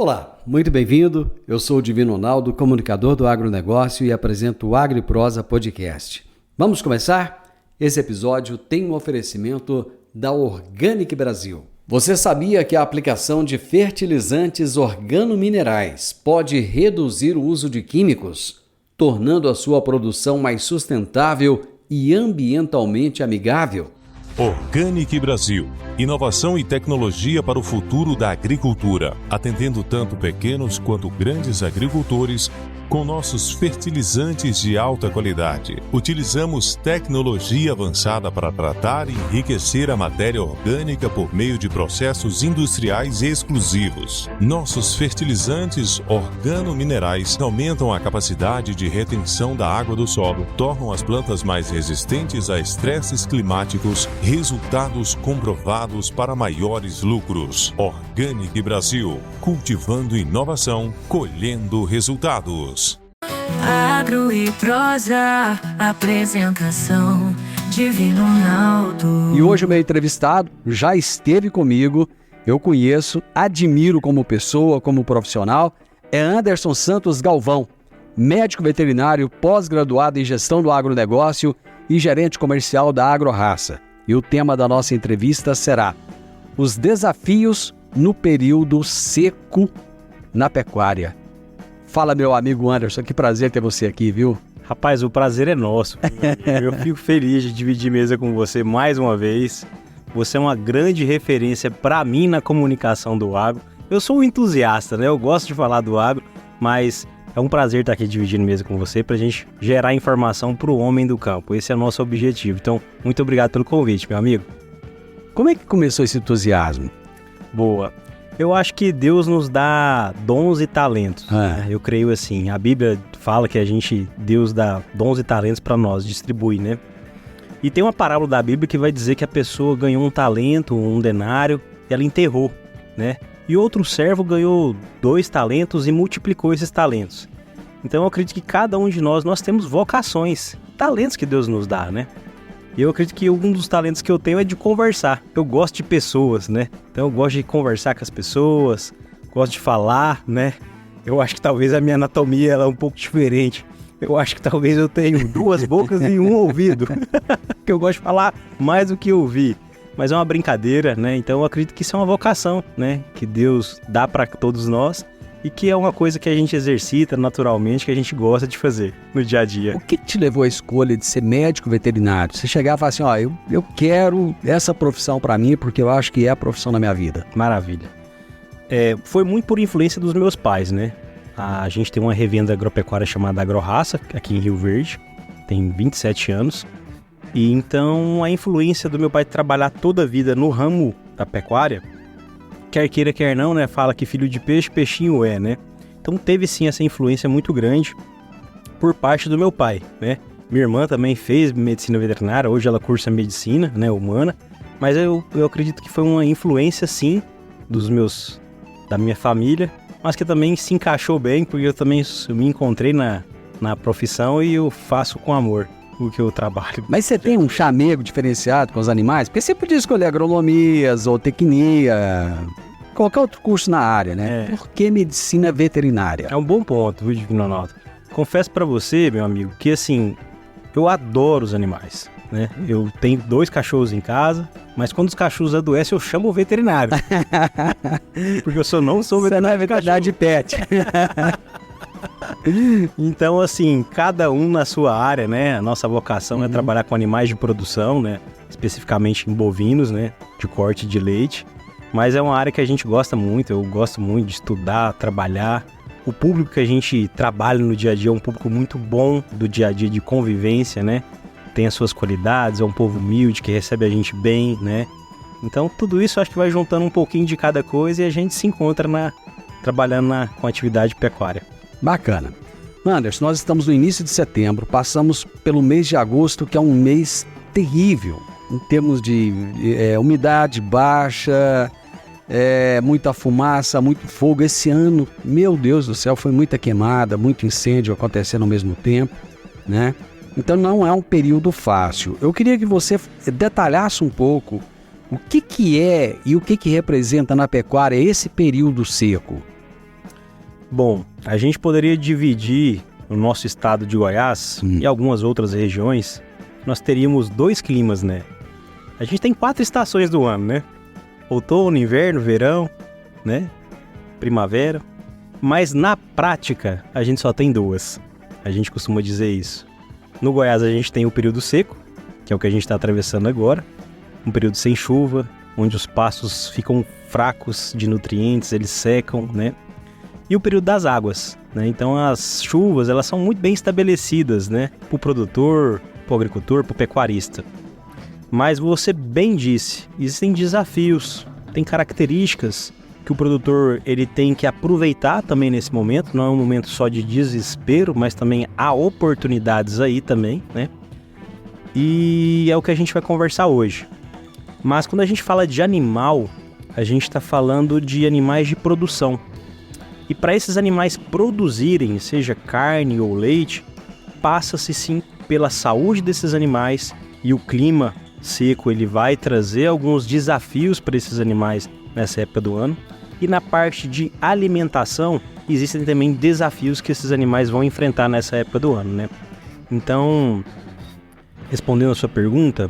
Olá, muito bem-vindo. Eu sou o Divino Ronaldo, comunicador do agronegócio e apresento o AgriProsa Podcast. Vamos começar? Esse episódio tem um oferecimento da Organic Brasil. Você sabia que a aplicação de fertilizantes organominerais pode reduzir o uso de químicos, tornando a sua produção mais sustentável e ambientalmente amigável? Organic Brasil. Inovação e tecnologia para o futuro da agricultura, atendendo tanto pequenos quanto grandes agricultores com nossos fertilizantes de alta qualidade. Utilizamos tecnologia avançada para tratar e enriquecer a matéria orgânica por meio de processos industriais exclusivos. Nossos fertilizantes organominerais aumentam a capacidade de retenção da água do solo, tornam as plantas mais resistentes a estresses climáticos, resultados comprovados para maiores lucros. Organic Brasil, cultivando inovação, colhendo resultados. Agro e Prosa, apresentação Divino Ronaldo. E hoje o meu entrevistado já esteve comigo, eu conheço, admiro como pessoa, como profissional, é Anderson Santos Galvão, médico veterinário, pós-graduado em gestão do agronegócio e gerente comercial da AgroRaça. E o tema da nossa entrevista será os desafios no período seco na pecuária. Fala, meu amigo Anderson, que prazer ter você aqui, viu? Rapaz, o prazer é nosso. Eu fico feliz de dividir mesa com você mais uma vez. Você é uma grande referência para mim na comunicação do agro. Eu sou um entusiasta, né? Eu gosto de falar do agro, mas é um prazer estar aqui dividindo mesa com você para a gente gerar informação para o homem do campo. Esse é o nosso objetivo. Então, muito obrigado pelo convite, meu amigo. Como é que começou esse entusiasmo? Boa. Eu acho que Deus nos dá dons e talentos. Né? Eu creio assim, a Bíblia fala que Deus dá dons e talentos para nós, distribui, né? E tem uma parábola da Bíblia que vai dizer que a pessoa ganhou um talento, um denário, e ela enterrou, né? E outro servo ganhou 2 talentos e multiplicou esses talentos. Então eu acredito que cada um de nós temos vocações, talentos que Deus nos dá, né? E eu acredito que um dos talentos que eu tenho é de conversar. Eu gosto de pessoas, né? Então eu gosto de conversar com as pessoas, gosto de falar, né? Eu acho que talvez a minha anatomia ela é um pouco diferente. Eu acho que talvez eu tenho 2 bocas e 1 ouvido. Porque eu gosto de falar mais do que ouvir. Mas é uma brincadeira, né? Então eu acredito que isso é uma vocação, né? Que Deus dá para todos nós. E que é uma coisa que a gente exercita naturalmente, que a gente gosta de fazer no dia a dia. O que te levou à escolha de ser médico veterinário? Você chegar e falar assim, eu quero essa profissão para mim porque eu acho que é a profissão da minha vida. Maravilha. Foi muito por influência dos meus pais, né? A gente tem uma revenda agropecuária chamada AgroRaça, aqui em Rio Verde, tem 27 anos. E então a influência do meu pai de trabalhar toda a vida no ramo da pecuária, quer queira, quer não, né? Fala que filho de peixe, peixinho é, né? Então teve sim essa influência muito grande por parte do meu pai, né? Minha irmã também fez medicina veterinária, hoje ela cursa medicina, né, humana. Mas eu acredito que foi uma influência sim da minha família, mas que também se encaixou bem, porque eu também me encontrei na profissão e eu faço com amor o que eu trabalho. Mas você tem um chamego diferenciado com os animais? Porque você podia escolher agronomia, zootecnia, qualquer outro curso na área, né? Por que medicina veterinária? É um bom ponto, viu, Divino Ronaldo? Confesso pra você, meu amigo, que assim, eu adoro os animais, né? Eu tenho 2 cachorros em casa, mas quando os cachorros adoecem, eu chamo o veterinário. Porque eu não sou veterinário. Você não é veterinário de pet. Então, assim, cada um na sua área, né? A nossa vocação é trabalhar com animais de produção, né? Especificamente em bovinos, né? De corte de leite. Mas é uma área que a gente gosta muito, eu gosto muito de estudar, trabalhar. O público que a gente trabalha no dia a dia é um público muito bom do dia a dia de convivência, né? Tem as suas qualidades, é um povo humilde que recebe a gente bem, né? Então, tudo isso acho que vai juntando um pouquinho de cada coisa e a gente se encontra trabalhando com atividade pecuária. Bacana. Anderson, nós estamos no início de setembro, passamos pelo mês de agosto, que é um mês terrível, em termos de umidade baixa, muita fumaça, muito fogo. Esse ano, meu Deus do céu, foi muita queimada, muito incêndio acontecendo ao mesmo tempo, né? Então não é um período fácil. Eu queria que você detalhasse um pouco o que é e o que representa na pecuária esse período seco. Bom, a gente poderia dividir o nosso estado de Goiás e algumas outras regiões. Nós teríamos 2 climas, né? A gente tem 4 estações do ano, né? Outono, inverno, verão, né? Primavera. Mas na prática, a gente só tem 2. A gente costuma dizer isso. No Goiás a gente tem o período seco, que é o que a gente está atravessando agora. Um período sem chuva, onde os pastos ficam fracos de nutrientes, eles secam, né? E o período das águas, né? Então as chuvas, elas são muito bem estabelecidas, né? Para o produtor, para o agricultor, para o pecuarista. Mas você bem disse, existem desafios, tem características que o produtor ele tem que aproveitar também nesse momento. Não é um momento só de desespero, mas também há oportunidades aí também, né? E é o que a gente vai conversar hoje. Mas quando a gente fala de animal, a gente está falando de animais de produção. E para esses animais produzirem, seja carne ou leite, passa-se sim pela saúde desses animais, e o clima seco ele vai trazer alguns desafios para esses animais nessa época do ano. E na parte de alimentação, existem também desafios que esses animais vão enfrentar nessa época do ano, né? Então, respondendo a sua pergunta,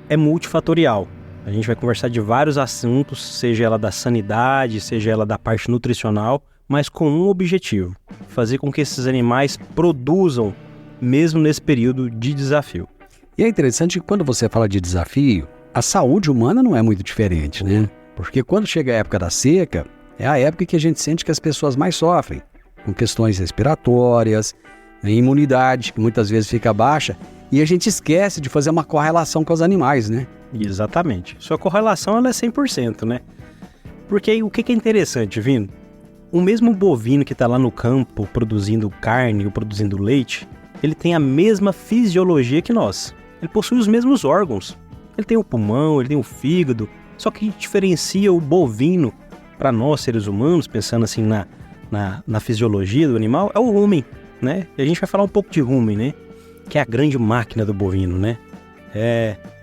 é multifatorial. A gente vai conversar de vários assuntos, seja ela da sanidade, seja ela da parte nutricional, mas com um objetivo: fazer com que esses animais produzam mesmo nesse período de desafio. E é interessante que quando você fala de desafio, a saúde humana não é muito diferente, né? Porque quando chega a época da seca, é a época que a gente sente que as pessoas mais sofrem, com questões respiratórias, a imunidade, que muitas vezes fica baixa, e a gente esquece de fazer uma correlação com os animais, né? Exatamente. Sua correlação ela é 100%, né? Porque aí, o que é interessante, Vino? O mesmo bovino que está lá no campo produzindo carne ou produzindo leite, ele tem a mesma fisiologia que nós. Ele possui os mesmos órgãos. Ele tem o pulmão, ele tem o fígado. Só que diferencia o bovino para nós, seres humanos, pensando assim na fisiologia do animal, é o rumen, né? E a gente vai falar um pouco de rumen, né? Que é a grande máquina do bovino, né?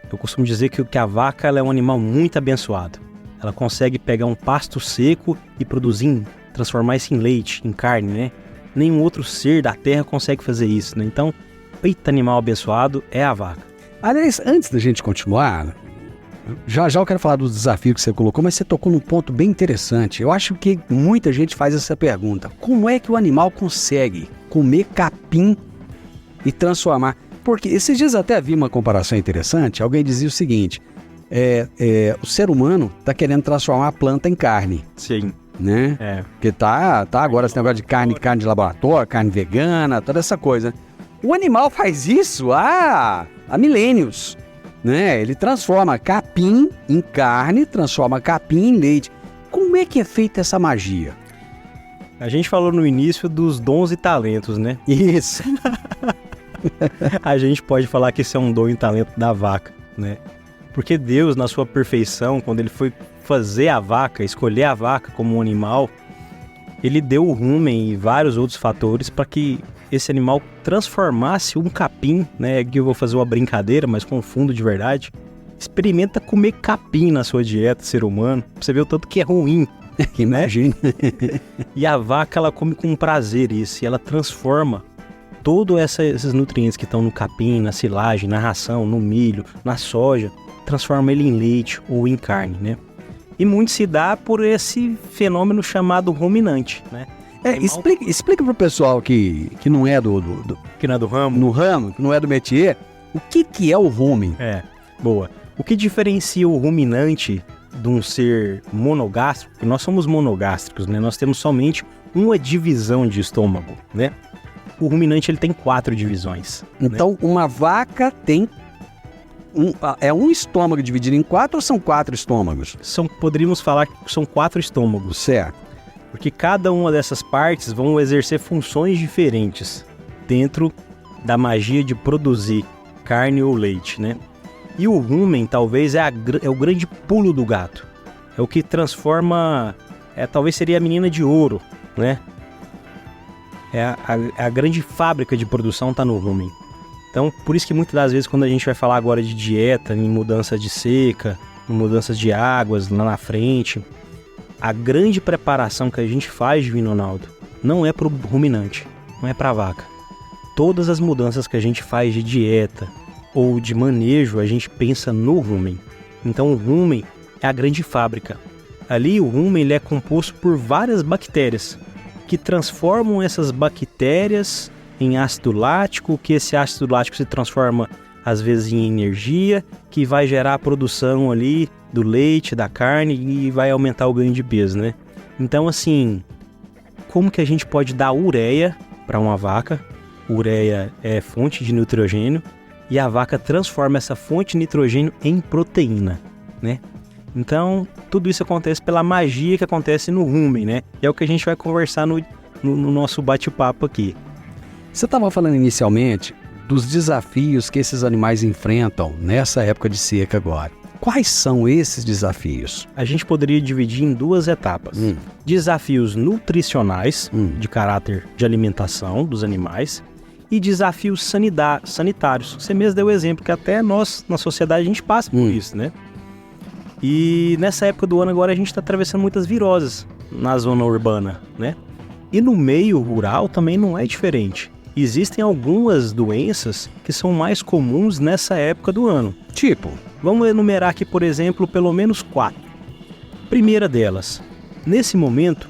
Eu costumo dizer que a vaca ela é um animal muito abençoado. Ela consegue pegar um pasto seco e transformar isso em leite, em carne, né? Nenhum outro ser da terra consegue fazer isso, né? Então, eita animal abençoado é a vaca. Aliás, antes da gente continuar, já eu quero falar dos desafios que você colocou, mas você tocou num ponto bem interessante. Eu acho que muita gente faz essa pergunta: como é que o animal consegue comer capim e transformar? Porque esses dias até vi uma comparação interessante. Alguém dizia o seguinte: o ser humano está querendo transformar a planta em carne. Sim. Né? Porque tá agora esse negócio de carne de laboratório, carne vegana, toda essa coisa. O animal faz isso há milênios, né? Ele transforma capim em carne, transforma capim em leite. Como é que é feita essa magia? A gente falou no início dos dons e talentos, né? Isso. A gente pode falar que isso é um dom e talento da vaca, né? Porque Deus, na sua perfeição, quando ele foi fazer a vaca, escolher a vaca como um animal, ele deu o rumen e vários outros fatores para que esse animal transformasse um capim, né? Aqui eu vou fazer uma brincadeira, mas com fundo de verdade. Experimenta comer capim na sua dieta, ser humano, pra você ver o tanto que é ruim. Imagina. E a vaca, ela come com prazer isso, e ela transforma todos esses nutrientes que estão no capim, na silagem, na ração, no milho, na soja, transforma ele em leite ou em carne, né? E muito se dá por esse fenômeno chamado ruminante, né? Explica pro pessoal que não é que não é do ramo. No ramo, que não é do métier, o que é o rumen? Boa. O que diferencia o ruminante de um ser monogástrico? Porque nós somos monogástricos, né? Nós temos somente uma divisão de estômago, né? O ruminante ele tem 4 divisões. Então, né? Uma vaca tem um estômago dividido em 4 ou são 4 estômagos? Poderíamos falar que são 4 estômagos. Certo. Porque cada uma dessas partes vão exercer funções diferentes dentro da magia de produzir carne ou leite, né? E o rumen talvez é o grande pulo do gato. É o que transforma... talvez seria a menina de ouro, né? A grande fábrica de produção está no rumen. Então, por isso que muitas das vezes quando a gente vai falar agora de dieta, em mudança de seca, em mudanças de águas lá na frente, a grande preparação que a gente faz, Divino Ronaldo, não é para o ruminante, não é para a vaca. Todas as mudanças que a gente faz de dieta ou de manejo, a gente pensa no rumen. Então o rumen é a grande fábrica. Ali o rumen ele é composto por várias bactérias que transformam essas bactérias em ácido lático, que esse ácido lático se transforma às vezes em energia, que vai gerar a produção ali do leite, da carne e vai aumentar o ganho de peso, né? Então assim, como que a gente pode dar ureia para uma vaca? Ureia é fonte de nitrogênio e a vaca transforma essa fonte de nitrogênio em proteína, né? Então, tudo isso acontece pela magia que acontece no rumen, né? E é o que a gente vai conversar no nosso bate-papo aqui. Você estava falando inicialmente dos desafios que esses animais enfrentam nessa época de seca agora. Quais são esses desafios? A gente poderia dividir em duas etapas. Desafios nutricionais, de caráter de alimentação dos animais, e desafios sanitários. Você mesmo deu o exemplo que até nós, na sociedade, a gente passa por isso, né? E nessa época do ano agora a gente está atravessando muitas viroses na zona urbana, né? E no meio rural também não é diferente. Existem algumas doenças que são mais comuns nessa época do ano. Tipo? Vamos enumerar aqui, por exemplo, pelo menos 4. Primeira delas, nesse momento,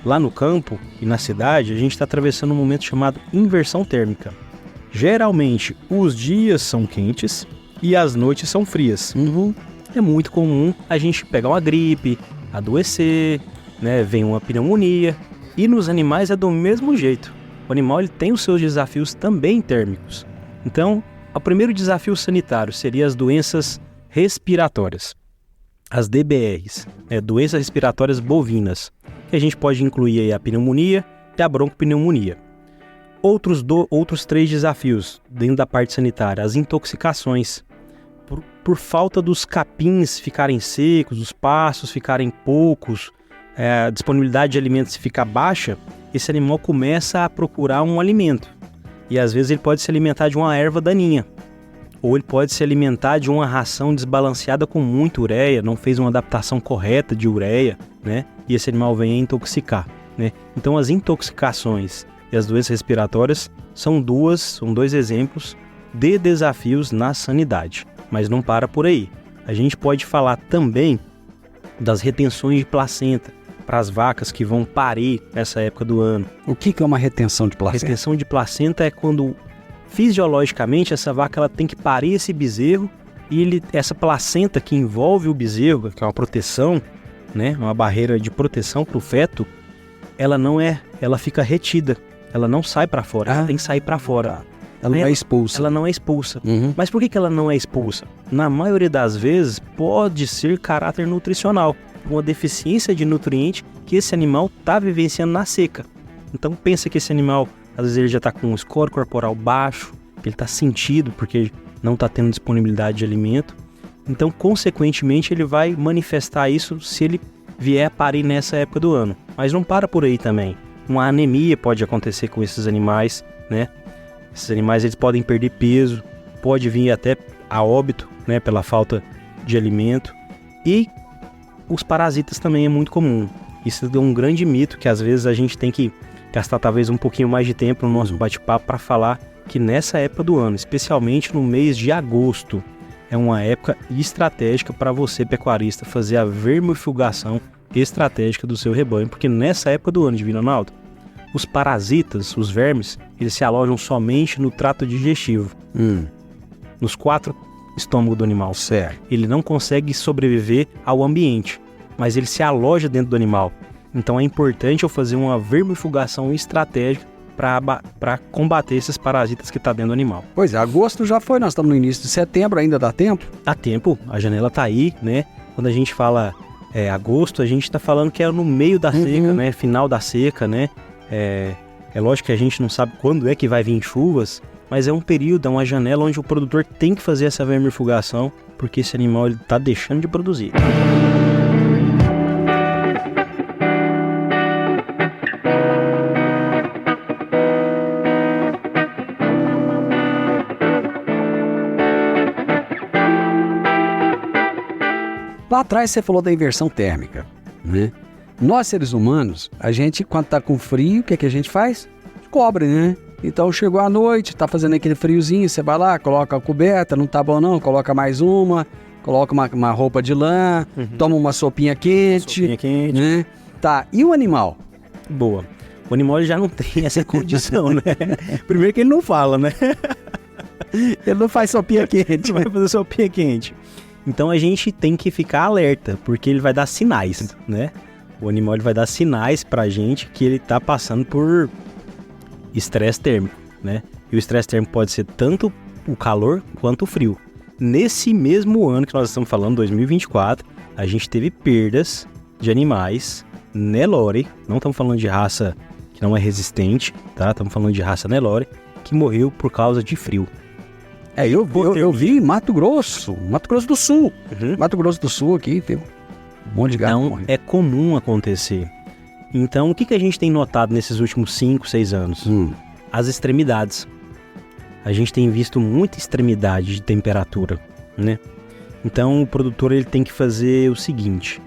lá no campo e na cidade, a gente está atravessando um momento chamado inversão térmica. Geralmente, os dias são quentes e as noites são frias. É muito comum a gente pegar uma gripe, adoecer, né? Vem uma pneumonia. E nos animais é do mesmo jeito. O animal ele tem os seus desafios também térmicos. Então, o primeiro desafio sanitário seria as doenças respiratórias. As DBRs, doenças respiratórias bovinas, que a gente pode incluir aí a pneumonia e a broncopneumonia. Outros 3 desafios dentro da parte sanitária, as intoxicações. Por falta dos capins ficarem secos, os pastos ficarem poucos, a disponibilidade de alimentos ficar baixa, esse animal começa a procurar um alimento. E às vezes ele pode se alimentar de uma erva daninha. Ou ele pode se alimentar de uma ração desbalanceada com muita ureia, não fez uma adaptação correta de ureia, né? E esse animal vem a intoxicar, né? Então as intoxicações e as doenças respiratórias são dois exemplos de desafios na sanidade. Mas não para por aí. A gente pode falar também das retenções de placenta para as vacas que vão parir nessa época do ano. O que é uma retenção de placenta? Retenção de placenta é quando fisiologicamente essa vaca ela tem que parir esse bezerro e essa placenta que envolve o bezerro, que é uma proteção, né, uma barreira de proteção para o feto, ela fica retida, ela não sai para fora, ela tem que sair para fora. Ela não é expulsa. Ela não é expulsa. Mas por que ela não é expulsa? Na maioria das vezes pode ser caráter nutricional, uma deficiência de nutriente que esse animal está vivenciando na seca. Então pensa que esse animal, às vezes ele já está com um score corporal baixo, ele está sentido porque não está tendo disponibilidade de alimento. Então, consequentemente, ele vai manifestar isso se ele vier a parir nessa época do ano. Mas não para por aí também. Uma anemia pode acontecer com esses animais, né? Esses animais eles podem perder peso, pode vir até a óbito, né, pela falta de alimento. E os parasitas também é muito comum. Isso é um grande mito que às vezes a gente tem que gastar talvez um pouquinho mais de tempo no nosso bate-papo para falar que nessa época do ano, especialmente no mês de agosto, é uma época estratégica para você, pecuarista, fazer a vermifugação estratégica do seu rebanho, porque nessa época do ano, Divino Ronaldo, os parasitas, os vermes, eles se alojam somente no trato digestivo, nos 4 estômagos do animal. Certo. Ele não consegue sobreviver ao ambiente, mas ele se aloja dentro do animal. Então é importante eu fazer uma vermifugação estratégica para combater esses parasitas que está dentro do animal. Pois é, agosto já foi, nós estamos no início de setembro, ainda dá tempo? Dá tempo, a janela está aí, né? Quando a gente fala agosto, a gente está falando que é no meio da seca, né? Final da seca, né? É lógico que a gente não sabe quando é que vai vir chuvas, mas é um período, é uma janela onde o produtor tem que fazer essa vermifugação, porque esse animal está deixando de produzir. Lá atrás você falou da inversão térmica, né? Nós, seres humanos, a gente, quando tá com frio, o que é que a gente faz? Cobre, né? Então, chegou a noite, tá fazendo aquele friozinho, você vai lá, coloca a coberta, não tá bom não, coloca mais uma, coloca uma roupa de lã, toma uma sopinha quente, né? Tá, e o animal? Boa. O animal ele já não tem essa condição, né? Primeiro que ele não fala, né? Ele não faz sopinha quente. Vai fazer sopinha quente. Então a gente tem que ficar alerta, porque ele vai dar sinais, né? O animal ele vai dar sinais pra gente que ele tá passando por estresse térmico, né? E o estresse térmico pode ser tanto o calor quanto o frio. Nesse mesmo ano que nós estamos falando, 2024, a gente teve perdas de animais Nelore, não estamos falando de raça que não é resistente, tá? Estamos falando de raça Nelore, que morreu por causa de frio. Eu vi em Mato Grosso do Sul. Mato Grosso do Sul aqui, tem um monte de gato. Então, é comum acontecer. Então, o que a gente tem notado nesses últimos 5, 6 anos? As extremidades. A gente tem visto muita extremidade de temperatura, né? Então, o produtor ele tem que fazer o seguinte.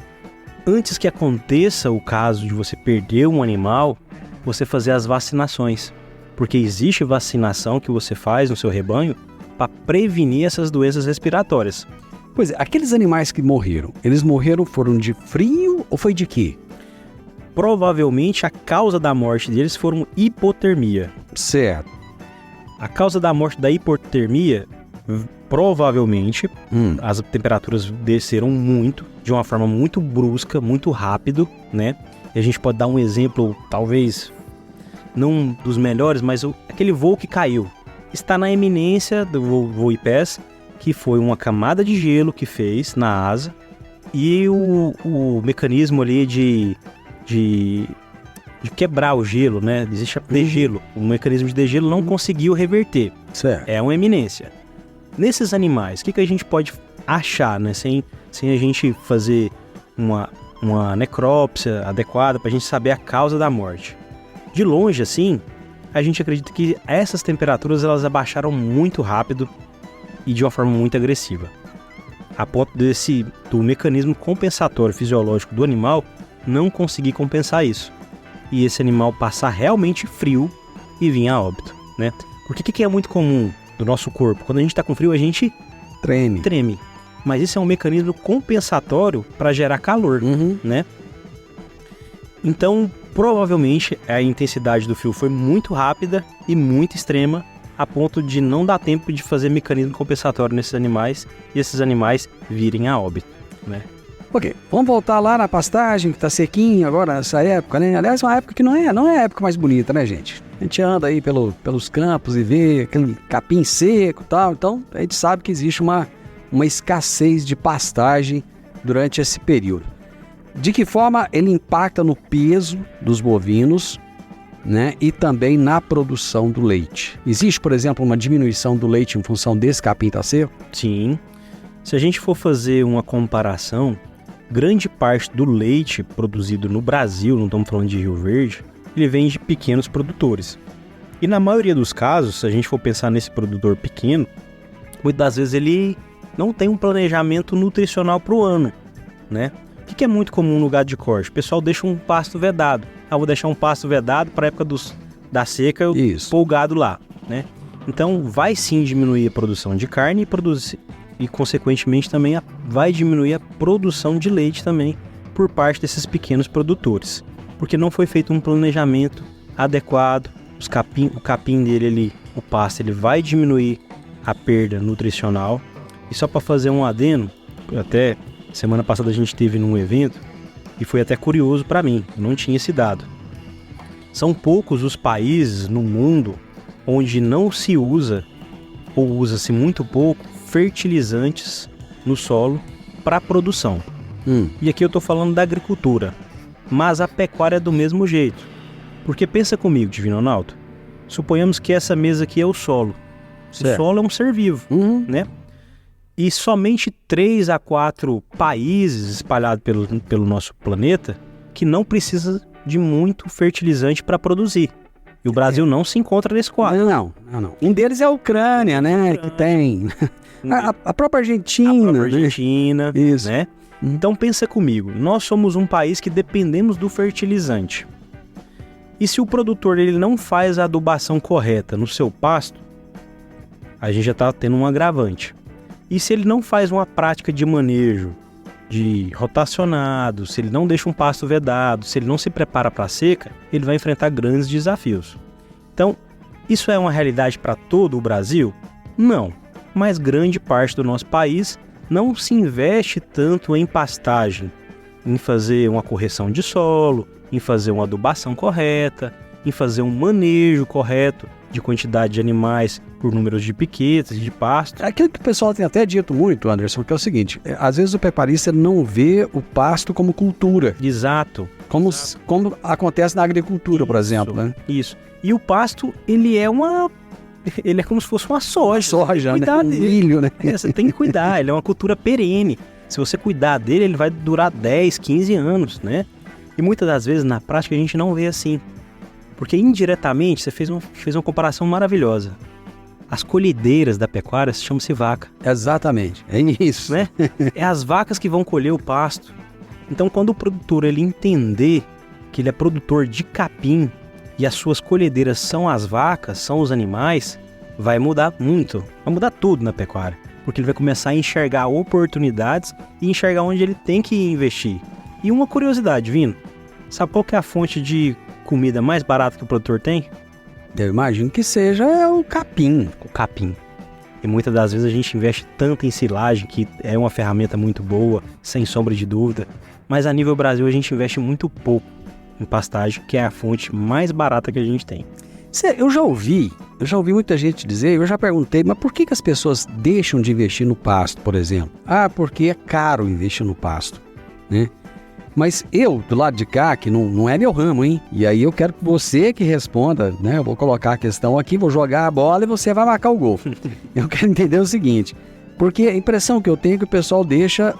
Antes que aconteça o caso de você perder um animal, você fazer as vacinações. Porque existe vacinação que você faz no seu rebanho para prevenir essas doenças respiratórias. Pois é, aqueles animais que morreram, foram de frio ou foi de quê? Provavelmente a causa da morte deles foram hipotermia. Certo. A causa da morte da hipotermia, provavelmente, as temperaturas desceram muito, de uma forma muito brusca, muito rápido, né? E a gente pode dar um exemplo, talvez, não dos melhores, mas aquele voo que caiu. Está na eminência do voo IPES, que foi uma camada de gelo que fez na asa, e o mecanismo ali de quebrar o gelo, né? Existe degelo. O mecanismo de degelo não conseguiu reverter. Certo. É uma eminência. Nesses animais, o que a gente pode achar, né? Sem a gente fazer uma necrópsia adequada para a gente saber a causa da morte. De longe, assim, a gente acredita que essas temperaturas elas abaixaram muito rápido e de uma forma muito agressiva. A ponto do mecanismo compensatório fisiológico do animal não conseguir compensar isso. E esse animal passar realmente frio e vir a óbito, né? Porque o que é muito comum do nosso corpo? Quando a gente está com frio, a gente treme. Mas isso é um mecanismo compensatório para gerar calor, né? Então, provavelmente, a intensidade do frio foi muito rápida e muito extrema, a ponto de não dar tempo de fazer mecanismo compensatório nesses animais e esses animais virem a óbito, né? Ok, vamos voltar lá na pastagem, que tá sequinho agora nessa época, né? Aliás, uma época que não é a época mais bonita, né, gente? A gente anda aí pelos campos e vê aquele capim seco e tal, então a gente sabe que existe uma escassez de pastagem durante esse período. De que forma ele impacta no peso dos bovinos, né? E também na produção do leite. Existe, por exemplo, uma diminuição do leite em função desse capim tá seco? Sim. Se a gente for fazer uma comparação, grande parte do leite produzido no Brasil, não estamos falando de Rio Verde, ele vem de pequenos produtores. E na maioria dos casos, se a gente for pensar nesse produtor pequeno, muitas das vezes ele não tem um planejamento nutricional para o ano, né? O que é muito comum no gado de corte? O pessoal deixa um pasto vedado. Vou deixar um pasto vedado para a época da seca, eu pôr o gado lá, né? Então vai sim diminuir a produção de carne e consequentemente também vai diminuir a produção de leite também por parte desses pequenos produtores, porque não foi feito um planejamento adequado. O capim dele ali, o pasto, ele vai diminuir a perda nutricional. E só para fazer um adendo, até semana passada a gente teve num evento e foi até curioso para mim, não tinha esse dado. São poucos os países no mundo onde não se usa ou usa-se muito pouco fertilizantes no solo para produção. E aqui eu estou falando da agricultura, mas a pecuária é do mesmo jeito. Porque pensa comigo, Divino Ronaldo, suponhamos que essa mesa aqui é o solo. Certo. O solo é um ser vivo, né? E somente 3 a 4 países espalhados pelo nosso planeta que não precisa de muito fertilizante para produzir. E o Brasil não se encontra nesse quadro. Não. Um deles é a Ucrânia, né? Que tem. A própria Argentina. Isso. Né? Então pensa comigo, nós somos um país que dependemos do fertilizante. E se o produtor ele não faz a adubação correta no seu pasto, a gente já está tendo um agravante. E se ele não faz uma prática de manejo, de rotacionado, se ele não deixa um pasto vedado, se ele não se prepara para a seca, ele vai enfrentar grandes desafios. Então, isso é uma realidade para todo o Brasil? Não, mas grande parte do nosso país não se investe tanto em pastagem, em fazer uma correção de solo, em fazer uma adubação correta, em fazer um manejo correto de quantidade de animais por números de piquetes, de pasto. Aquilo que o pessoal tem até dito muito, Anderson, que é o seguinte, às vezes o pecuarista não vê o pasto como cultura. Exato. Como acontece na agricultura, por exemplo, né? Isso. E o pasto, ele é como se fosse uma soja. Soja, né? Um milho, né? Você tem que cuidar, ele é uma cultura perene. Se você cuidar dele, ele vai durar 10, 15 anos, né? E muitas das vezes, na prática, a gente não vê assim. Porque indiretamente, você fez uma comparação maravilhosa. As colhedeiras da pecuária chamam-se vaca. Exatamente, é isso. Né? É as vacas que vão colher o pasto. Então, quando o produtor ele entender que ele é produtor de capim e as suas colhedeiras são as vacas, são os animais, vai mudar muito. Vai mudar tudo na pecuária. Porque ele vai começar a enxergar oportunidades e enxergar onde ele tem que investir. E uma curiosidade, Vino, sabe qual que é a fonte de comida mais barata que o produtor tem? Eu imagino que seja o capim. O capim. E muitas das vezes a gente investe tanto em silagem, que é uma ferramenta muito boa, sem sombra de dúvida. Mas a nível Brasil a gente investe muito pouco em pastagem, que é a fonte mais barata que a gente tem. Eu já ouvi muita gente dizer, eu já perguntei, mas por que as pessoas deixam de investir no pasto, por exemplo? Ah, porque é caro investir no pasto, né? Mas eu, do lado de cá, que não é meu ramo, hein? E aí eu quero que você que responda, né? Eu vou colocar a questão aqui, vou jogar a bola e você vai marcar o gol. Eu quero entender o seguinte, porque a impressão que eu tenho é que o pessoal deixa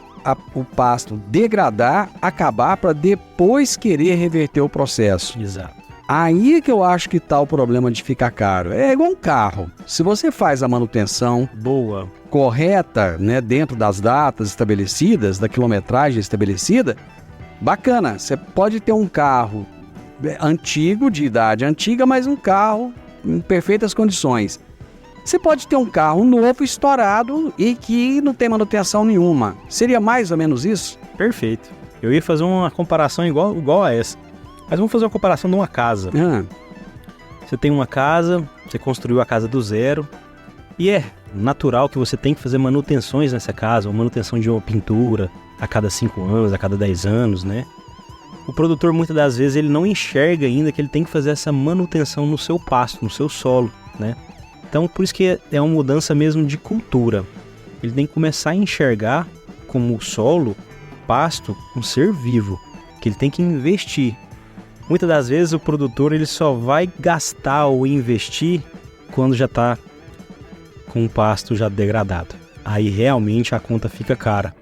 o pasto degradar, acabar, para depois querer reverter o processo. Exato. Aí que eu acho que tá o problema de ficar caro. É igual um carro. Se você faz a manutenção boa, correta, né, dentro das datas estabelecidas, da quilometragem estabelecida, bacana. Você pode ter um carro antigo, de idade antiga, mas um carro em perfeitas condições. Você pode ter um carro novo, estourado e que não tem manutenção nenhuma. Seria mais ou menos isso? Perfeito. Eu ia fazer uma comparação igual a essa. Mas vamos fazer uma comparação de uma casa. Você tem uma casa, você construiu a casa do zero e é natural que você tem que fazer manutenções nessa casa, uma manutenção de uma pintura a cada 5 anos, a cada 10 anos, né? O produtor muitas das vezes ele não enxerga ainda que ele tem que fazer essa manutenção no seu pasto, no seu solo, né? Então por isso que é uma mudança mesmo de cultura. Ele tem que começar a enxergar como o solo, pasto, um ser vivo, que ele tem que investir. Muitas das vezes o produtor ele só vai gastar ou investir quando já está com o pasto já degradado. Aí realmente a conta fica cara.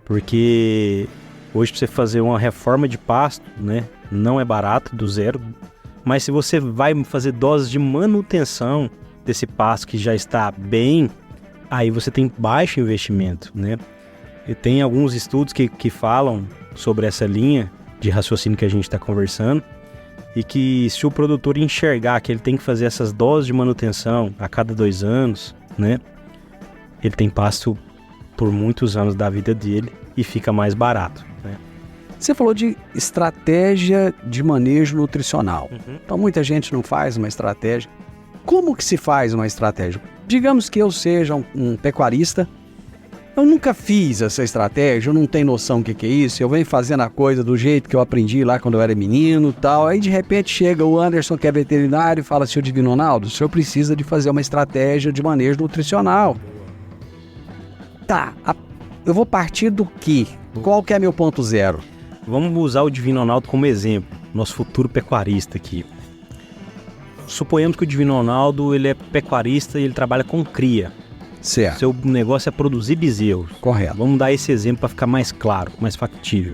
Porque hoje para você fazer uma reforma de pasto, né, não é barato, do zero. Mas se você vai fazer doses de manutenção desse pasto que já está bem, aí você tem baixo investimento, né? E tem alguns estudos que falam sobre essa linha de raciocínio que a gente está conversando, e que se o produtor enxergar que ele tem que fazer essas doses de manutenção a cada 2 anos, né, ele tem pasto por muitos anos da vida dele e fica mais barato, né? Você falou de estratégia de manejo nutricional. Então muita gente não faz uma estratégia. Como que se faz uma estratégia? Digamos que eu seja um pecuarista, eu nunca fiz essa estratégia, eu não tenho noção do que é isso, eu venho fazendo a coisa do jeito que eu aprendi lá quando eu era menino e tal, aí de repente chega o Anderson, que é veterinário, e fala: Senhor Divino Ronaldo, o senhor precisa de fazer uma estratégia de manejo nutricional. Tá, eu vou partir do quê? Qual que é meu ponto zero? Vamos usar o Divino Ronaldo como exemplo, nosso futuro pecuarista aqui. Suponhamos que o Divino Ronaldo ele é pecuarista e ele trabalha com cria. Certo. Seu negócio é produzir bezerros. Correto. Vamos dar esse exemplo para ficar mais claro, mais factível.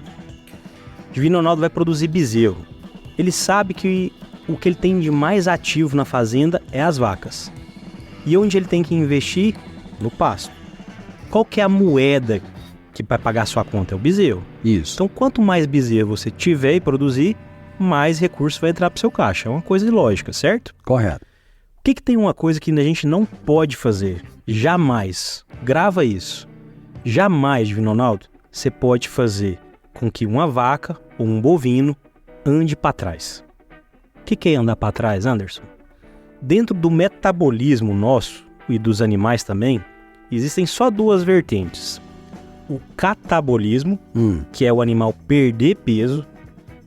O Divino Ronaldo vai produzir bezerro. Ele sabe que o que ele tem de mais ativo na fazenda é as vacas. E onde ele tem que investir? No pasto. Qual que é a moeda que vai pagar a sua conta? É o bezerro. Isso. Então, quanto mais bezerro você tiver e produzir, mais recurso vai entrar para o seu caixa. É uma coisa lógica, certo? Correto. O que tem uma coisa que a gente não pode fazer? Jamais. Grava isso. Jamais, Divino Ronaldo, você pode fazer com que uma vaca ou um bovino ande para trás. O que é andar para trás, Anderson? Dentro do metabolismo nosso e dos animais também, existem só duas vertentes. O catabolismo, que é o animal perder peso,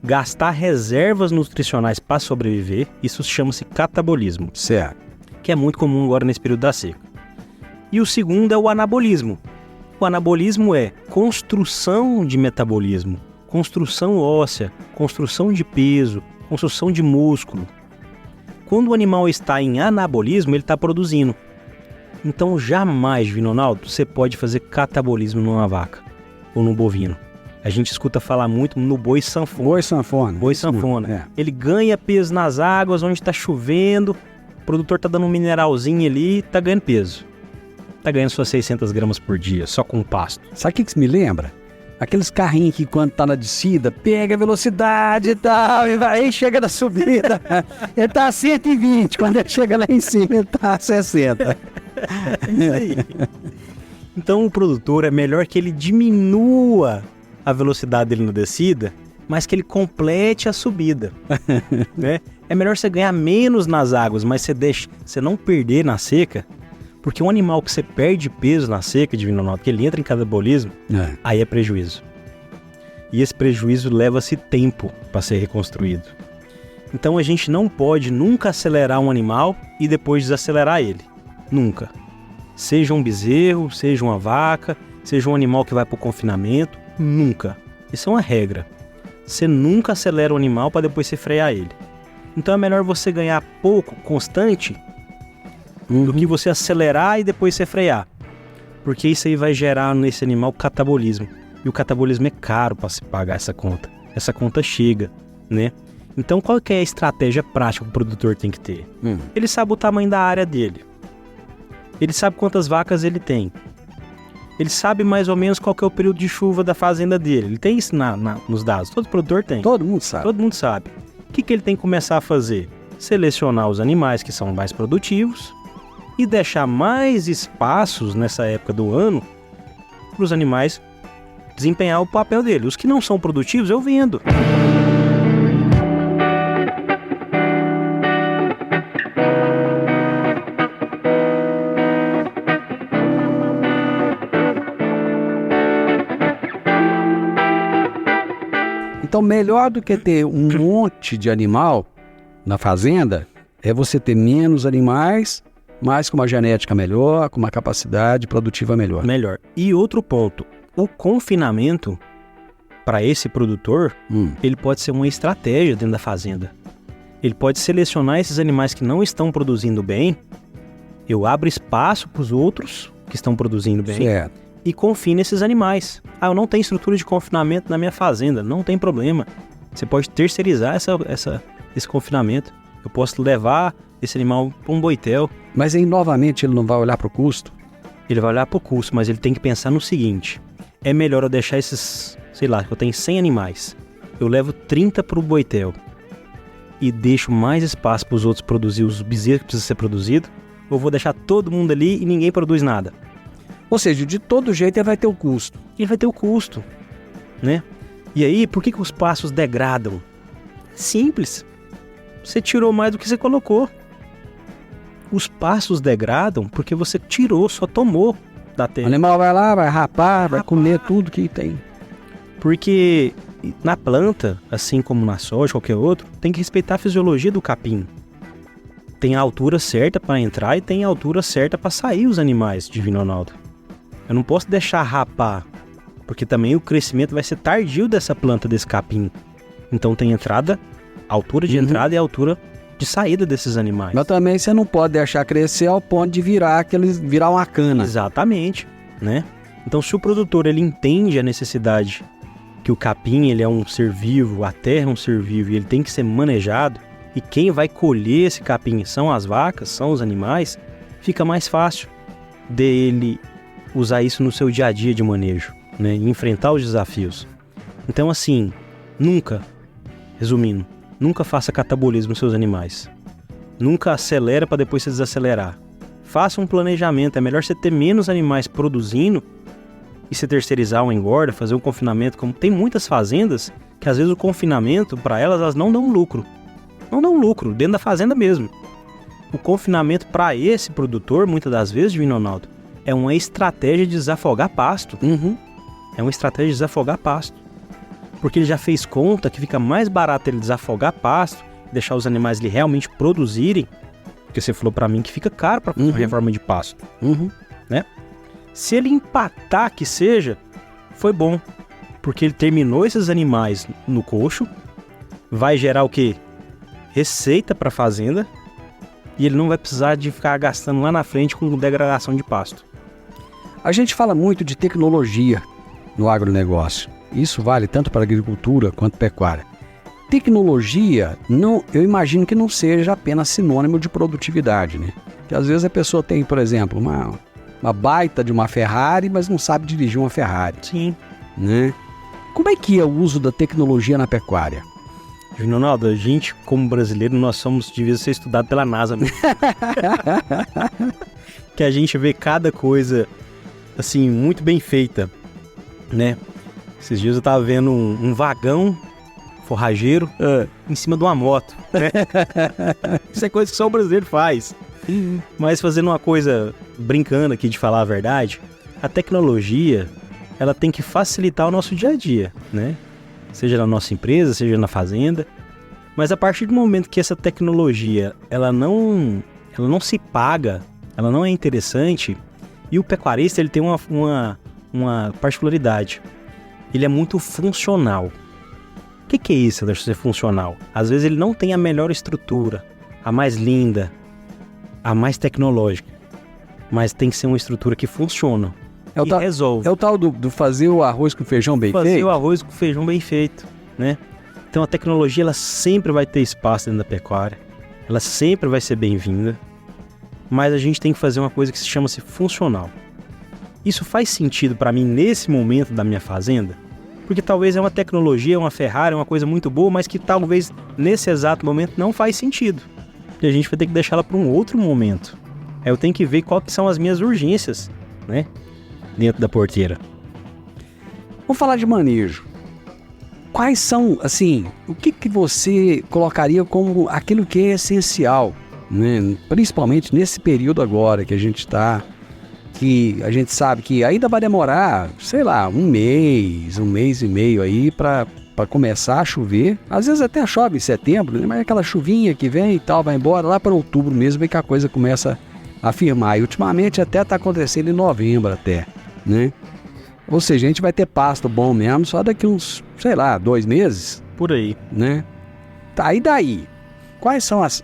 gastar reservas nutricionais para sobreviver, isso chama-se catabolismo. Certo. Que é muito comum agora nesse período da seca. E o segundo é o anabolismo. O anabolismo é construção de metabolismo, construção óssea, construção de peso, construção de músculo. Quando o animal está em anabolismo, ele está produzindo. Então jamais, Divino Ronaldo, você pode fazer catabolismo numa vaca ou num bovino. A gente escuta falar muito no boi sanfona. Boi sanfona. Boi sanfona. É. Ele ganha peso nas águas, onde está chovendo, o produtor está dando um mineralzinho ali e está ganhando peso. Está ganhando suas 600 gramas por dia, só com pasto. Sabe o que isso me lembra? Aqueles carrinhos que quando tá na descida, pega a velocidade e tal, e vai, aí chega na subida, ele tá a 120, quando ele chega lá em cima ele tá a 60. É isso aí. Então o produtor é melhor que ele diminua a velocidade dele na descida, mas que ele complete a subida, né? É melhor você ganhar menos nas águas, mas você não perder na seca, porque um animal que você perde peso na seca, Divino Ronaldo, que ele entra em catabolismo, aí é prejuízo. E esse prejuízo leva-se tempo para ser reconstruído. Então a gente não pode nunca acelerar um animal e depois desacelerar ele. Nunca. Seja um bezerro, seja uma vaca, seja um animal que vai para o confinamento, nunca. Isso é uma regra. Você nunca acelera o animal para depois você frear ele. Então é melhor você ganhar pouco, constante, do que você acelerar e depois você frear. Porque isso aí vai gerar nesse animal catabolismo. E o catabolismo é caro para se pagar essa conta. Essa conta chega, né? Então qual que é a estratégia prática que o produtor tem que ter? Ele sabe o tamanho da área dele. Ele sabe quantas vacas ele tem. Ele sabe mais ou menos qual que é o período de chuva da fazenda dele. Ele tem isso nos dados. Todo produtor tem. Todo mundo sabe. Todo mundo sabe. O que ele tem que começar a fazer? Selecionar os animais que são mais produtivos e deixar mais espaços nessa época do ano para os animais desempenhar o papel dele. Os que não são produtivos, eu vendo. Então, melhor do que ter um monte de animal na fazenda, é você ter menos animais, mas com uma genética melhor, com uma capacidade produtiva melhor. Melhor. E outro ponto, o confinamento, para esse produtor, ele pode ser uma estratégia dentro da fazenda. Ele pode selecionar esses animais que não estão produzindo bem, eu abro espaço para os outros que estão produzindo bem. Certo. E confina esses animais. Eu não tenho estrutura de confinamento na minha fazenda, não tem problema. Você pode terceirizar esse confinamento. Eu posso levar esse animal para um boitel. Mas aí, novamente, ele não vai olhar para o custo? Ele vai olhar para o custo, mas ele tem que pensar no seguinte. É melhor eu deixar esses, sei lá, eu tenho 100 animais. Eu levo 30 para o boitel e deixo mais espaço para os outros produzir os bezerros que precisam ser produzidos. Ou vou deixar todo mundo ali e ninguém produz nada. Ou seja, de todo jeito ele vai ter o custo. Ele vai ter o custo, né? E aí, por que os pastos degradam? Simples. Você tirou mais do que você colocou. Os pastos degradam porque você tirou, só tomou da terra. O animal vai lá, vai rapar, vai comer tudo que tem. Porque na planta, assim como na soja, qualquer outro, tem que respeitar a fisiologia do capim. Tem a altura certa para entrar e tem a altura certa para sair os animais, Divino Ronaldo. Eu não posso deixar rapar, porque também o crescimento vai ser tardio dessa planta, desse capim. Então tem entrada, altura de entrada e altura de saída desses animais. Mas também você não pode deixar crescer ao ponto de virar uma cana. Exatamente, né? Então se o produtor ele entende a necessidade que o capim ele é um ser vivo, a terra é um ser vivo e ele tem que ser manejado, e quem vai colher esse capim são as vacas, são os animais, fica mais fácil dele usar isso no seu dia a dia de manejo, né? E enfrentar os desafios. Então, assim, resumindo, nunca faça catabolismo nos seus animais. Nunca acelera para depois se desacelerar. Faça um planejamento. É melhor você ter menos animais produzindo e se terceirizar uma engorda, fazer um confinamento. Como tem muitas fazendas que às vezes o confinamento, para elas não dão lucro. Não dão lucro, dentro da fazenda mesmo. O confinamento para esse produtor, muitas das vezes, Divino Ronaldo, é uma estratégia de desafogar pasto. É uma estratégia de desafogar pasto. Porque ele já fez conta que fica mais barato ele desafogar pasto, deixar os animais ali realmente produzirem, porque você falou para mim que fica caro para fazer reforma de pasto. Né? Se ele empatar que seja, foi bom. Porque ele terminou esses animais no coxo, vai gerar o quê? Receita para a fazenda, e ele não vai precisar de ficar gastando lá na frente com degradação de pasto. A gente fala muito de tecnologia no agronegócio. Isso vale tanto para a agricultura quanto pecuária. Tecnologia, eu imagino que não seja apenas sinônimo de produtividade, né? Porque às vezes a pessoa tem, por exemplo, uma baita de uma Ferrari, mas não sabe dirigir uma Ferrari. Sim. Né? Como é que é o uso da tecnologia na pecuária? Ronaldo, a gente, como brasileiro, devia ser estudado pela NASA mesmo. Que a gente vê cada coisa, assim, muito bem feita, né? Esses dias eu tava vendo um vagão forrageiro em cima de uma moto, né? Isso é coisa que só o brasileiro faz. Mas fazendo uma coisa, brincando aqui de falar a verdade, a tecnologia, ela tem que facilitar o nosso dia a dia, né? Seja na nossa empresa, seja na fazenda. Mas a partir do momento que essa tecnologia, ela não se paga, ela não é interessante, e o pecuarista, ele tem uma particularidade. Ele é muito funcional. O que é isso, de ser funcional? Às vezes ele não tem a melhor estrutura, a mais linda, a mais tecnológica, mas tem que ser uma estrutura que funciona e resolve. É o tal do fazer o arroz com feijão bem feito? Fazer o arroz com feijão bem feito, né? Então a tecnologia, ela sempre vai ter espaço dentro da pecuária, ela sempre vai ser bem-vinda, mas a gente tem que fazer uma coisa que se chama-se funcional. Isso faz sentido para mim nesse momento da minha fazenda? Porque talvez é uma tecnologia, uma Ferrari, uma coisa muito boa, mas que talvez nesse exato momento não faz sentido. E a gente vai ter que deixar ela para um outro momento. Aí eu tenho que ver quais que são as minhas urgências, né? Dentro da porteira. Vamos falar de manejo. Quais são, assim, o que você colocaria como aquilo que é essencial, né? Principalmente nesse período agora que a gente está, que a gente sabe que ainda vai demorar, sei lá, um mês e meio aí para começar a chover. Às vezes até chove em setembro, né? Mas é aquela chuvinha que vem e tal, vai embora lá para outubro mesmo, é que a coisa começa a firmar. E ultimamente até está acontecendo em novembro até, né? Ou seja, a gente vai ter pasto bom mesmo só daqui uns, sei lá, 2 meses. Por aí. Né? Tá, e daí? Quais são as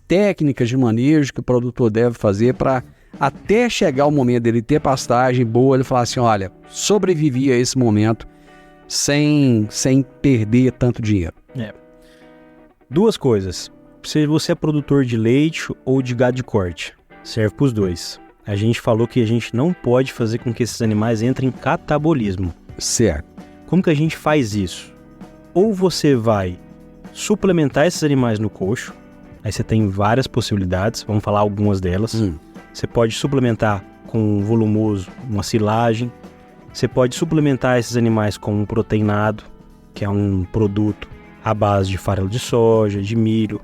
técnicas de manejo que o produtor deve fazer para até chegar o momento dele ter pastagem boa, ele falar assim, olha, sobrevivi a esse momento sem perder tanto dinheiro? 2 coisas. Se você é produtor de leite ou de gado de corte, serve para os dois. A gente falou que a gente não pode fazer com que esses animais entrem em catabolismo. Certo. Como que a gente faz isso? Ou você vai suplementar esses animais no coxo, aí você tem várias possibilidades, vamos falar algumas delas. Você pode suplementar com um volumoso, uma silagem. Você pode suplementar esses animais com um proteinado, que é um produto à base de farelo de soja, de milho.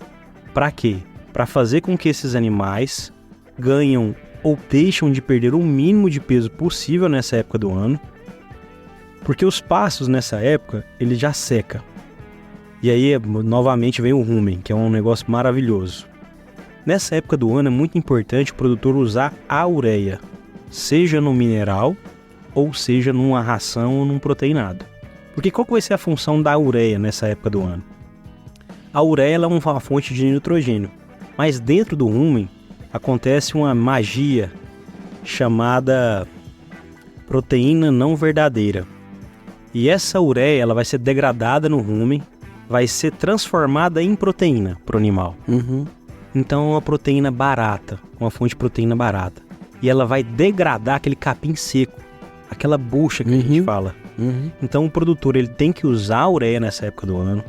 Para quê? Para fazer com que esses animais ganham ou deixam de perder o mínimo de peso possível nessa época do ano, porque os pastos nessa época, ele já seca. E aí, novamente, vem o rumen, que é um negócio maravilhoso. Nessa época do ano é muito importante o produtor usar a ureia, seja no mineral ou seja numa ração ou num proteinado. Porque qual que vai ser a função da ureia nessa época do ano? A ureia ela é uma fonte de nitrogênio, mas dentro do rumen acontece uma magia chamada proteína não verdadeira. E essa ureia ela vai ser degradada no rumen, vai ser transformada em proteína para o animal. Então é uma proteína barata, uma fonte de proteína barata. E ela vai degradar aquele capim seco. aquela bucha que a gente fala. Então o produtor ele tem que usar a ureia nessa época do ano.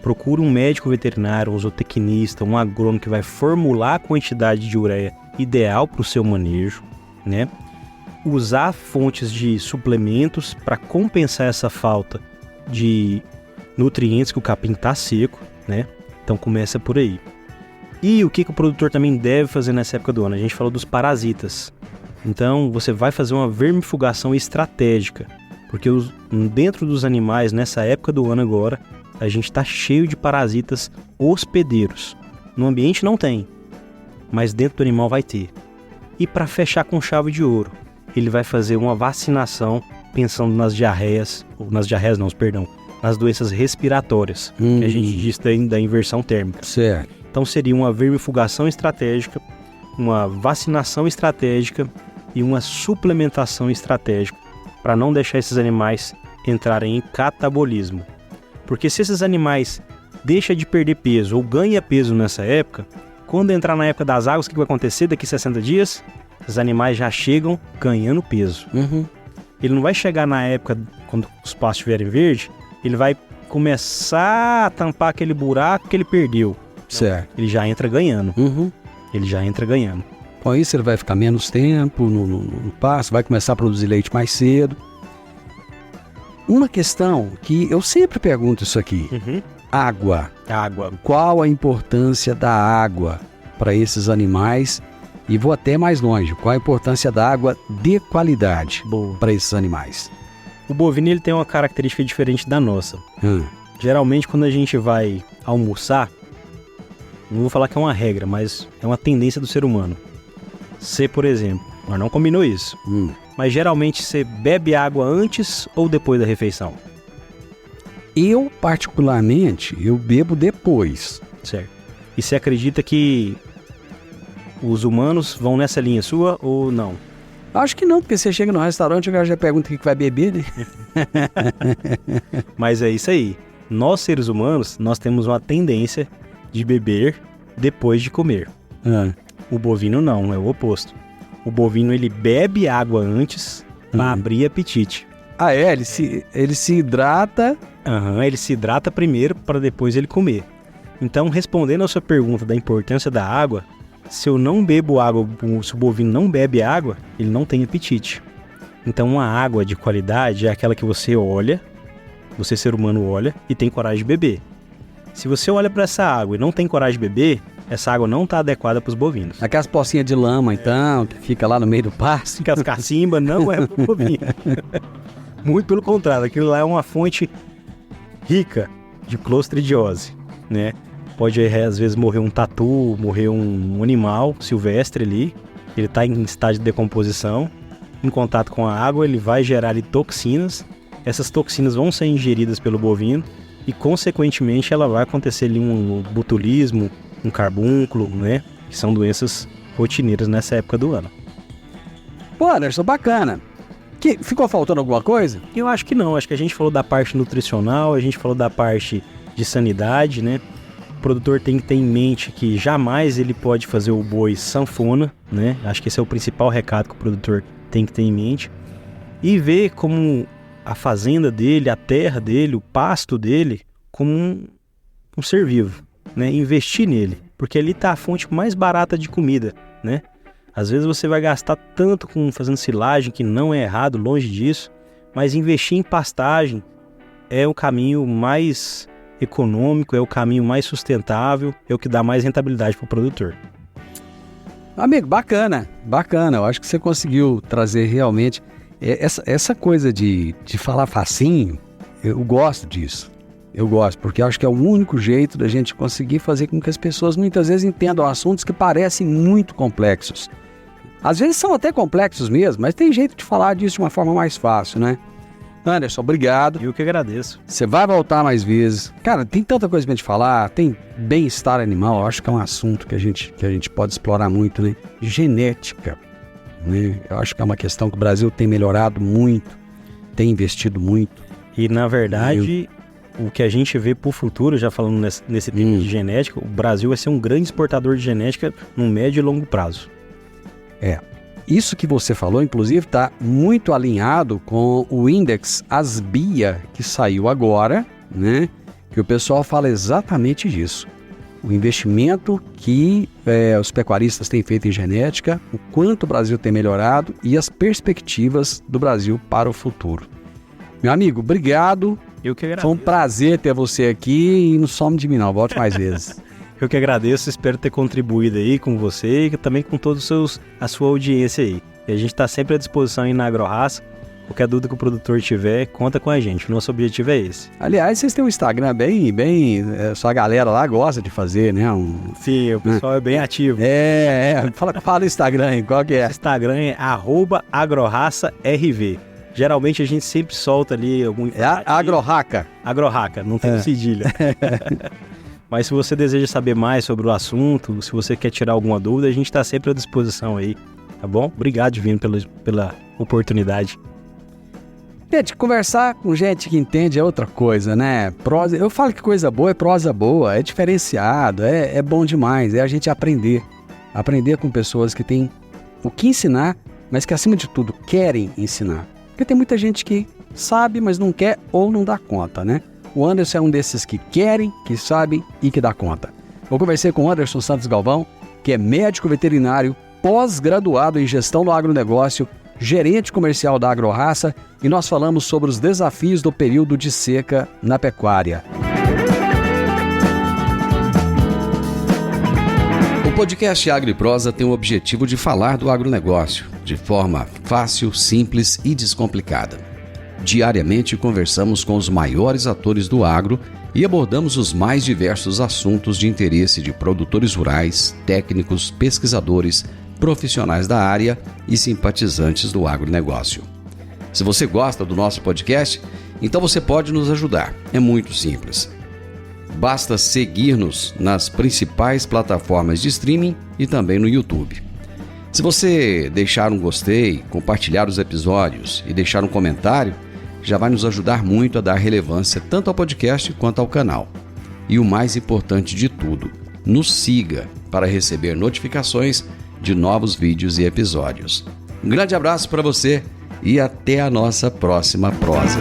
Procura um médico veterinário, um zootecnista, um agrônomo que vai formular a quantidade de ureia ideal para o seu manejo, né? Usar fontes de suplementos para compensar essa falta de nutrientes que o capim está seco, né? Então começa por aí. E o que o produtor também deve fazer nessa época do ano? A gente falou dos parasitas. Então você vai fazer uma vermifugação estratégica, porque dentro dos animais, nessa época do ano agora, a gente está cheio de parasitas hospedeiros. No ambiente não tem, mas dentro do animal vai ter. E para fechar com chave de ouro, ele vai fazer uma vacinação pensando nas doenças respiratórias, que a gente diz da inversão térmica. Certo. Então seria uma vermifugação estratégica, uma vacinação estratégica e uma suplementação estratégica para não deixar esses animais entrarem em catabolismo. Porque se esses animais deixam de perder peso ou ganham peso nessa época, quando entrar na época das águas, o que vai acontecer daqui a 60 dias? Os animais já chegam ganhando peso. Ele não vai chegar na época, quando os pastos estiverem verdes, ele vai começar a tampar aquele buraco que ele perdeu. Certo. Ele já entra ganhando. Ele já entra ganhando. Com isso ele vai ficar menos tempo no pasto, vai começar a produzir leite mais cedo. Uma questão que eu sempre pergunto isso aqui. Água. Qual a importância da água para esses animais? E vou até mais longe. Qual a importância da água de qualidade para esses animais? O bovino ele tem uma característica diferente da nossa. Geralmente quando a gente vai almoçar, não vou falar que é uma regra, mas é uma tendência do ser humano. Você, por exemplo, nós não combinou isso, mas geralmente você bebe água antes ou depois da refeição? Eu, particularmente, eu bebo depois. Certo. E você acredita que os humanos vão nessa linha sua ou não? Acho que não, porque você chega no restaurante e o cara já pergunta o que vai beber, né? Mas é isso aí. Nós, seres humanos, nós temos uma tendência de beber depois de comer. O bovino não, é o oposto. O bovino ele bebe água antes para abrir apetite. Ah, é? Ele se hidrata? Ele se hidrata primeiro para depois ele comer. Então, respondendo a sua pergunta da importância da água, se eu não bebo água, se o bovino não bebe água, ele não tem apetite. Então, uma água de qualidade é aquela que você olha, você ser humano olha e tem coragem de beber. Se você olha para essa água e não tem coragem de beber, essa água não está adequada para os bovinos. Aquelas pocinhas de lama, então, que fica lá no meio do pasto. Aquelas cacimbas não é para o bovino. Muito pelo contrário, aquilo lá é uma fonte rica de clostridiose, né? Pode, às vezes, morrer um tatu, morrer um animal silvestre ali. Ele está em estágio de decomposição. Em contato com a água, ele vai gerar ali toxinas. Essas toxinas vão ser ingeridas pelo bovino e, consequentemente, ela vai acontecer ali um botulismo, um carbúnculo, né? Que são doenças rotineiras nessa época do ano. Pô, Anderson, bacana. Ficou faltando alguma coisa? Eu acho que não. Acho que a gente falou da parte nutricional, a gente falou da parte de sanidade, né? O produtor tem que ter em mente que jamais ele pode fazer o boi sanfona, né? Acho que esse é o principal recado que o produtor tem que ter em mente. E ver como a fazenda dele, a terra dele, o pasto dele, como um ser vivo, né? Investir nele, porque ali está a fonte mais barata de comida, né? Às vezes você vai gastar tanto fazendo silagem, que não é errado, longe disso, mas investir em pastagem é o caminho mais econômico, é o caminho mais sustentável, é o que dá mais rentabilidade para o produtor. Amigo, bacana. Eu acho que você conseguiu trazer realmente essa coisa de falar facinho. Eu gosto disso. Eu gosto, porque eu acho que é o único jeito da gente conseguir fazer com que as pessoas muitas vezes entendam assuntos que parecem muito complexos. Às vezes são até complexos mesmo, mas tem jeito de falar disso de uma forma mais fácil, né? Anderson, obrigado. Eu que agradeço. Você vai voltar mais vezes. Cara, tem tanta coisa pra gente falar, tem bem-estar animal, eu acho que é um assunto que a gente pode explorar muito, né? Genética, né? Eu acho que é uma questão que o Brasil tem melhorado muito, tem investido muito. E, na verdade, o que a gente vê pro futuro, já falando nesse tema de genética, o Brasil vai ser um grande exportador de genética no médio e longo prazo. isso que você falou, inclusive, está muito alinhado com o Index Asbia, que saiu agora, né? Que o pessoal fala exatamente disso. O investimento que os pecuaristas têm feito em genética, o quanto o Brasil tem melhorado e as perspectivas do Brasil para o futuro. Meu amigo, obrigado. Eu que agradeço. Foi um prazer ter você aqui e não some de mim não, volte mais vezes. Eu que agradeço, espero ter contribuído aí com você e também com todos a sua audiência aí. E a gente está sempre à disposição aí na AgroRaça. Qualquer dúvida que o produtor tiver, conta com a gente. O nosso objetivo é esse. Aliás, vocês têm um Instagram bem sua galera lá gosta de fazer, né? Sim, o pessoal é bem ativo. Fala o Instagram aí, qual que é? O Instagram é @agrorraçarv. Geralmente a gente sempre solta ali algum... É AgroRaca. AgroRaca, não tem cedilha. Mas se você deseja saber mais sobre o assunto, se você quer tirar alguma dúvida, a gente está sempre à disposição aí, tá bom? Obrigado, Divino, pela oportunidade. Gente, conversar com gente que entende é outra coisa, né? Prosa, eu falo que coisa boa é prosa boa, é diferenciado, é bom demais, é a gente aprender. Aprender com pessoas que têm o que ensinar, mas que acima de tudo querem ensinar. Porque tem muita gente que sabe, mas não quer ou não dá conta, né? O Anderson é um desses que querem, que sabem e que dá conta. Eu conversei com o Anderson Santos Galvão, que é médico veterinário, pós-graduado em gestão do agronegócio, gerente comercial da AgroRaça, e nós falamos sobre os desafios do período de seca na pecuária. O podcast Agro e Prosa tem o objetivo de falar do agronegócio de forma fácil, simples e descomplicada. Diariamente conversamos com os maiores atores do agro e abordamos os mais diversos assuntos de interesse de produtores rurais, técnicos, pesquisadores, profissionais da área e simpatizantes do agronegócio. Se você gosta do nosso podcast, então você pode nos ajudar. É muito simples. Basta seguir-nos nas principais plataformas de streaming e também no YouTube. Se você deixar um gostei, compartilhar os episódios e deixar um comentário, já vai nos ajudar muito a dar relevância tanto ao podcast quanto ao canal. E o mais importante de tudo, nos siga para receber notificações de novos vídeos e episódios. Um grande abraço para você e até a nossa próxima prosa.